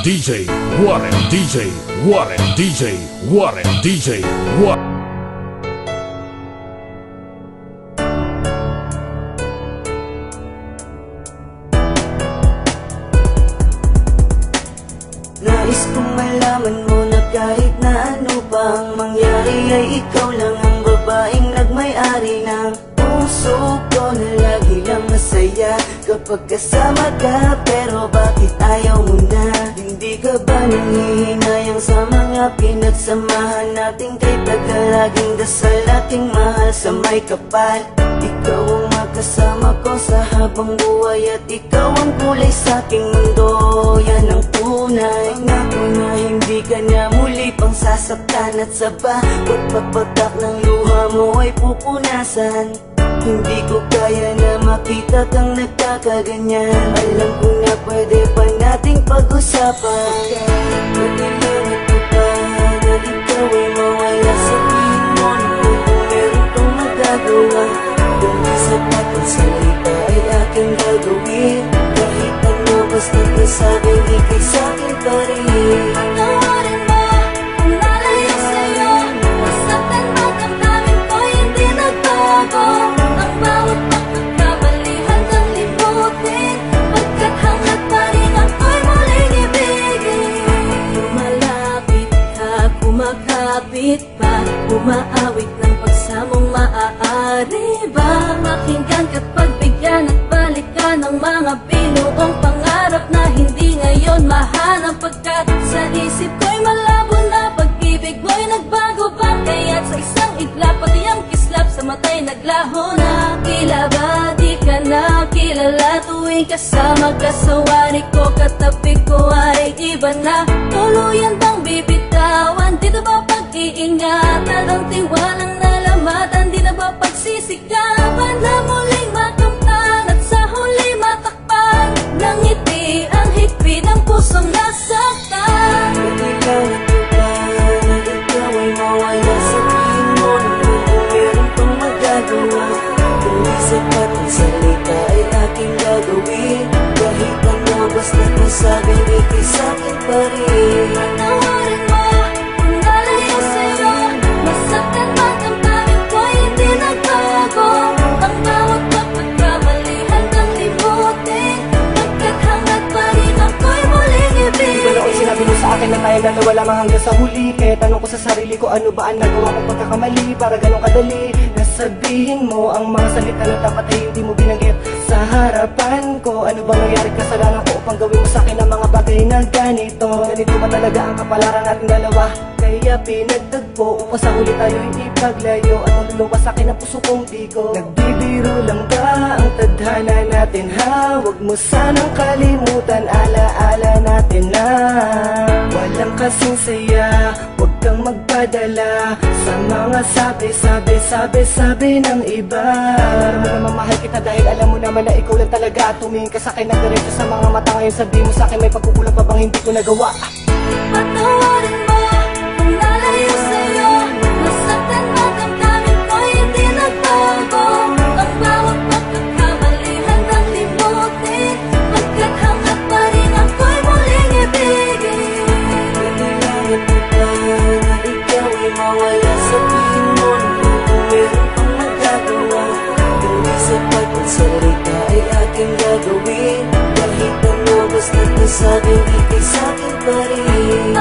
DJ Warren, DJ Warren, DJ Warren, DJ Warren. Nais kong malaman mo na kahit na ano pang mangyari ay ikaw lang ang babaeng nagmay-ari ng puso ko na lagi lang masaya kapag kasama ka. Pero bakit ayaw mo na? Hindi ka ba nanghihinayang sa mga pinagsamahan natin? Kay tagalaging dasal aking mahal sa may kapal. Ikaw ang makasama ko sa habang buhay at ikaw ang kulay sa aking mundo. Yan ang tunay. Pangako na hindi ka na muli pang sasaktan at sa bawat pagpatak ng luha mo ay pupunasan. Hindi ko kaya na makita kang nagkakaganyan. Alam ko na pwede pa nating pag-usapan. Pagkaliwat ko pa na ikaw ay mawala sa tingin mo. Kung meron kang magagawa, kung di sapat ang salita ay aking gagawin. Kahit ano basta't nasabing ikay sa'kin pa rin. Patawarin mo kung nalayo sa'yo. Masaktan man ang namin ko hindi nagbago. Ang bawat pagkakamali hanggang limutin. Pagkat hanggat pa rin ako'y muling ibigin. Lumalapit ka, kumakapit pa. Umaawit ng pagsamong maaari ba makinggan ka't pagbigyan at balikan ng mga binuong pangarap na hindi ngayon mahanap. Pagkat sa isip ko'y malabo na pag-ibig mo'y nagbago ba? Kaya't sa isang iglap pati ang kislap sa mata'y naglaho na. Tila ba di ka na kilala tuwing kasama ka sa wari ko? Katabi ko ay iba na. Tuluyan bang bibitawan? Di na ba pag-iingatan? Ang tiwalang nalamatan? Di na ba pagsisikapan na muling makamtan at sa huli matakpan? Nang ngiti ang higpit ng pusong nasaktan. Ikaw at iba na ikaw ay mawala sa tingin mo. Kung meron kang magagawa, kung di sapat ang salita ay aking gagawin. Kahit ano basta't nasabing ikay sa'kin pa rin. Patawarin mo kung nalayo sa'yo. Masaktan man ang namin ko hindi nagbago. Ang bawat pagkakamali hanggang limutin. Pagkat hanggat pa rin ako'y muling ibigin. Di ba noon sinabi mo sa akin na tayong dalawa lamang hanggang sa huli? Kaya tanong ko sa sarili ko, ano ba ang nagawa kong pagkakamali para ganun kadali? Nasabihin mo ang mga salita na dapat ay hindi mo binanggit sa harapan ko. Ano bang nangyari kasalanan ko upang gawin mo sa akin ang mga bagay na ganito? Ganito ba talaga ang kapalaran natin dalawa? Kaya pinagtagpo upang sa huli tayo'y ipaglayo. At ang luluwas sa akin ang puso kong bigo. Nagbibiro lang ba ang tadhana natin ha? Huwag mo sanang kalimutan, alaala natin na walang kasing saya. Huwag kang magpadala sa mga sabi ng iba. Alam mo naman mahal kita dahil alam mo naman na ikaw lang talaga. Tumingin ka sa akin ng diretso sa mga mata. Ngayon sabihin mo sa akin may pagkukulang pa bang hindi ko nagawa? Patawarin mo kung nalayo sa'yo. Masaktan man ang namin ko hindi nagbago. Ang bawat pagkakamali hanggang limutin. Pagkat hanggat pa rin ako'y muling ibigin. Kailangan mo ba na ikaw ay mawala sa tingin mo? Kung meron kang magagawa, kung di sapat ang salita ay aking gagawin. Kahit ano basta't nasabing ikay sa'kin pa rin.